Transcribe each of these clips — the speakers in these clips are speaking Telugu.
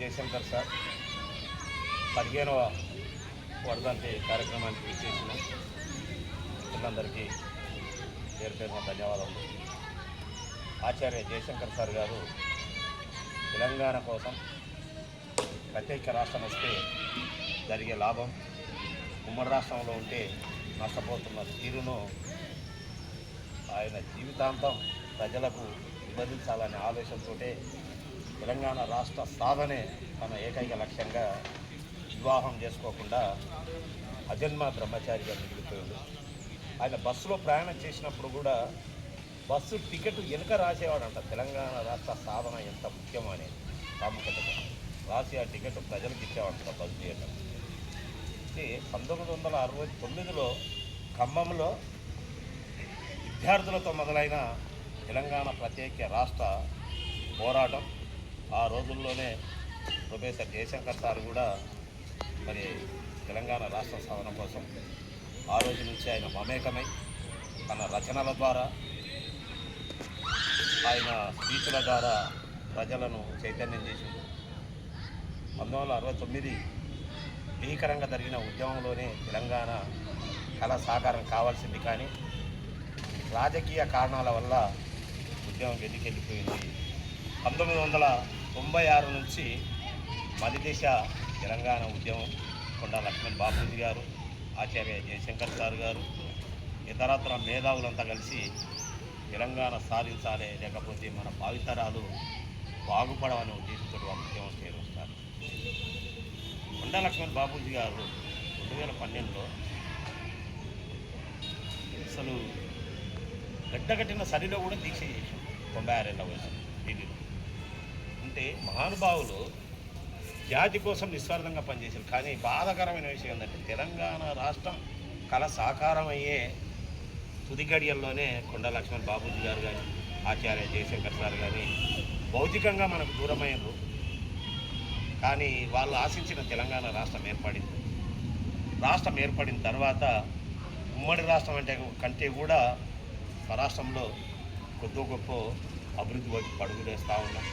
జయశంకర్ సార్ 15వ వర్ధంతి కార్యక్రమానికి విచ్చేసిన పిల్లలందరికీ పేరు పేరున ధన్యవాదాలు. ఆచార్య జయశంకర్ సార్ గారు తెలంగాణ కోసం ప్రత్యేక రాష్ట్రం వస్తే జరిగే లాభం, ఉమ్మడి రాష్ట్రంలో ఉంటే నష్టపోతున్న తీరును ఆయన జీవితాంతం ప్రజలకు విభజించాలనే ఆలోచనతో తెలంగాణ రాష్ట్ర సాధనే తన ఏకైక లక్ష్యంగా వివాహం చేసుకోకుండా అజన్మ బ్రహ్మచారిగా మిగిలిపోయాడు. ఆయన బస్సులో ప్రయాణం చేసినప్పుడు కూడా బస్సు టికెట్ వెనుక రాసేవాడంట. తెలంగాణ రాష్ట్ర సాధన ఎంత ముఖ్యమో అనేది ప్రాముఖ్యత రాసి ఆ టికెట్ ప్రజలకు ఇచ్చేవాడంట బస్సు చేయడం. ఇది 1969లో ఖమ్మంలో విద్యార్థులతో మొదలైన తెలంగాణ ప్రత్యేక రాష్ట్ర పోరాటం. ఆ రోజుల్లోనే ప్రొఫెసర్ జయశంకర్ సార్ కూడా మరి తెలంగాణ రాష్ట్ర సాధన కోసం ఆ రోజు నుంచి ఆయన మమేకమై తన రచనల ద్వారా, ఆయన స్పీచ్ల ద్వారా ప్రజలను చైతన్యం చేసింది. 1969 భీకరంగా జరిగిన ఉద్యమంలోనే తెలంగాణ కళ సాకారం కావాల్సింది, కానీ రాజకీయ కారణాల వల్ల ఉద్యమం వెనకెళ్ళిపోయింది. 1996 నుంచి మలిదేశ తెలంగాణ ఉద్యమం కొండా లక్ష్మణ్ బాపూజీ గారు, ఆచార్య జయశంకర్ సార్ గారు, ఇతరత్ర మేధావులంతా కలిసి తెలంగాణ సాధించాలి, లేకపోతే మన భావితరాలు బాగుపడవనే ఉద్దేశంతో వాళ్ళు ఉద్యమం చేరుస్తారు. కొండా లక్ష్మణ్ బాపూజీ గారు 2012లో అసలు గడ్డగట్టిన సరిలో కూడా దీక్ష చేశాం. 96 ఏళ్ళ వయసు ఢిల్లీలో. అంటే మహానుభావులు జాతి కోసం నిస్వార్థంగా పనిచేశారు. కానీ బాధాకరమైన విషయం ఏంటంటే తెలంగాణ రాష్ట్రం కళ సాకారం అయ్యే తుది గడియల్లోనే కొండా లక్ష్మణ్ బాపూజీ గారు కానీ, ఆచార్య జయశంకర్ సార్ కానీ భౌతికంగా మనకు దూరమైనరు. కానీ వాళ్ళు ఆశించిన తెలంగాణ రాష్ట్రం ఏర్పడింది. రాష్ట్రం ఏర్పడిన తర్వాత ఉమ్మడి రాష్ట్రం కంటే కూడా స్వరాష్ట్రంలో కొద్ది గొప్ప అభివృద్ధి వైపు పడుగులేస్తూ ఉన్నాం.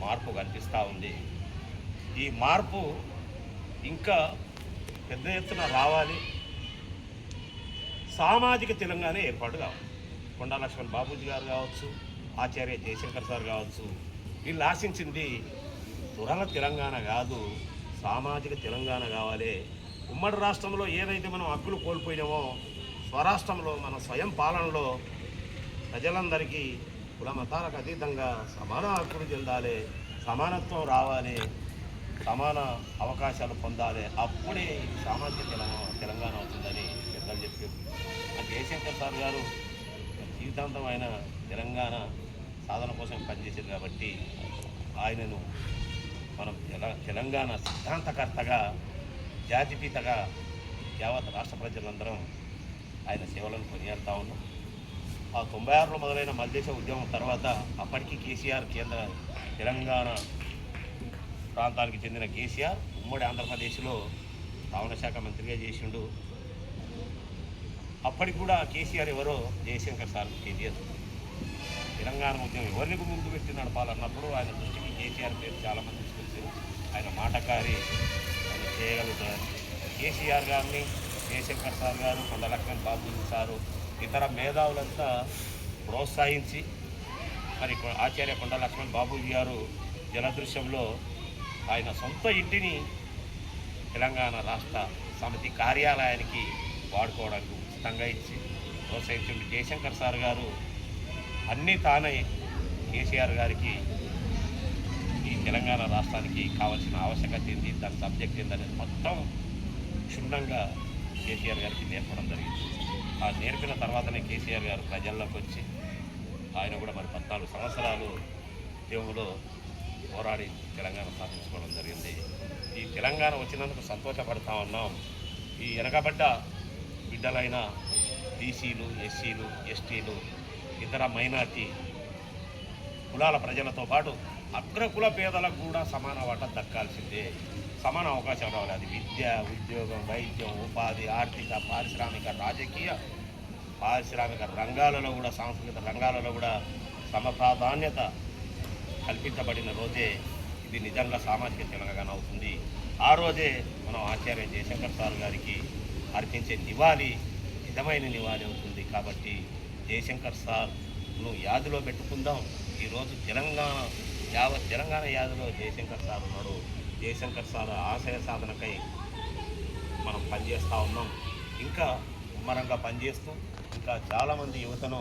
మార్పు కనిపిస్తూ ఉంది. ఈ మార్పు ఇంకా పెద్ద ఎత్తున రావాలి. సామాజిక తెలంగాణ ఏర్పాటు కావాలి. కొండా లక్ష్మణ్ బాపూజీ గారు కావచ్చు, ఆచార్య జయశంకర్ సార్ కావచ్చు, వీళ్ళు ఆశించింది దురల తెలంగాణ కాదు, సామాజిక తెలంగాణ కావాలి. ఉమ్మడి రాష్ట్రంలో ఏదైతే మనం హక్కులు కోల్పోయినామో స్వరాష్ట్రంలో మన స్వయం పాలనలో ప్రజలందరికీ కుల మతాలకు అతీతంగా సమాన హక్కులు చెందాలి, సమానత్వం రావాలి, సమాన అవకాశాలు పొందాలి. అప్పుడే ఇది సామాజిక తెలంగాణ అవుతుందని పెద్దలు చెప్పారు. జయశంకర్ సార్ గారు జీవితాంతం ఆయన తెలంగాణ సాధన కోసం పనిచేశారు కాబట్టి ఆయనను మనం తెలంగాణ సిద్ధాంతకర్తగా, జాతిపితగా యావత్ రాష్ట్ర ప్రజలందరం ఆయన సేవలను కొనియాడుతూ ఉన్నాం. ఆ 96లో మొదలైన మల్దేశ ఉద్యమం తర్వాత అప్పటికీ కేసీఆర్ కేంద్ర తెలంగాణ ప్రాంతానికి చెందిన కేసీఆర్ ఉమ్మడి ఆంధ్రప్రదేశ్లో రవాణా శాఖ మంత్రిగా చేసిండు. అప్పటికి కూడా కేసీఆర్ ఎవరో జయశంకర్ సార్కు తెలియదు. తెలంగాణ ఉద్యమం ఎవరిని ముందు పెట్టి నడపాలన్నప్పుడు ఆయన దృష్టికి కేసీఆర్ పేరు చాలామంది తీసుకొచ్చారు. ఆయన మాటకారి, ఆయన చేయగలుగుతారని కేసీఆర్ గారిని, జయశంకర్ సార్ గారు, కొండా లక్ష్మణ్ బాపూజీ సారు, ఇతర మేధావులంతా ప్రోత్సహించి మరి ఆచార్య కొండా లక్ష్మణ్ బాపూజీ గారు జలదృశ్యంలో ఆయన సొంత ఇంటిని తెలంగాణ రాష్ట్ర సమితి కార్యాలయానికి వాడుకోవడానికి ఉచితంగా ఇచ్చి ప్రోత్సహించి, జయశంకర్ సార్ గారు అన్నీ తానే కేసీఆర్ గారికి ఈ తెలంగాణ రాష్ట్రానికి కావాల్సిన ఆవశ్యకత ఏంది, దాని సబ్జెక్ట్ ఏందనేది మొత్తం క్షుణ్ణంగా కేసీఆర్ గారికి నేర్పడం జరిగింది. ఆ నేర్పిన తర్వాతనే కేసీఆర్ గారు ప్రజల్లోకి వచ్చి ఆయన కూడా మరి 14 సంవత్సరాలు ఉద్యమంలో పోరాడి తెలంగాణ సాధించుకోవడం జరిగింది. ఈ తెలంగాణ వచ్చినందుకు సంతోషపడతా ఉన్నాం. ఈ వెనకబడ్డ బిడ్డలైన బీసీలు, ఎస్సీలు, ఎస్టీలు, ఇతర మైనార్టీ కులాల ప్రజలతో పాటు అగ్రకుల పేదలకు కూడా సమాన వాటా దక్కాల్సిందే, సమాన అవకాశం రావాలి. అది విద్య, ఉద్యోగం, వైద్యం, ఉపాధి, ఆర్థిక, పారిశ్రామిక, రాజకీయ, పారిశ్రామిక రంగాలలో కూడా, సాంస్కృతిక రంగాలలో కూడా సమప్రాధాన్యత కల్పించబడిన రోజే ఇది నిజంగా సామాజిక తెలంగాణ అవుతుంది. ఆ రోజే మనం ఆచార్య జయశంకర్ సార్ గారికి అర్పించే నివాళి నిజమైన నివాళి అవుతుంది. కాబట్టి జయశంకర్ సార్ను యాదిలో పెట్టుకుందాం. ఈరోజు యావత్ తెలంగాణ యాదిలో జయశంకర్ సార్ ఉన్నాడు. జయశంకర్ సార్ ఆశయ సాధనకై మనం పనిచేస్తూ ఉన్నాం. ఇంకా ముమ్మరంగా పనిచేస్తూ ఇంకా చాలామంది యువతను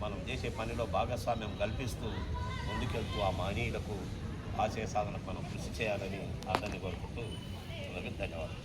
మనం చేసే పనిలో భాగస్వామ్యం కల్పిస్తూ ముందుకెళ్తూ ఆ మహనీయులకు ఆశయ సాధనకు మనం కృషి చేయాలని అందరినీ కోరుకుంటూ ధన్యవాదాలు.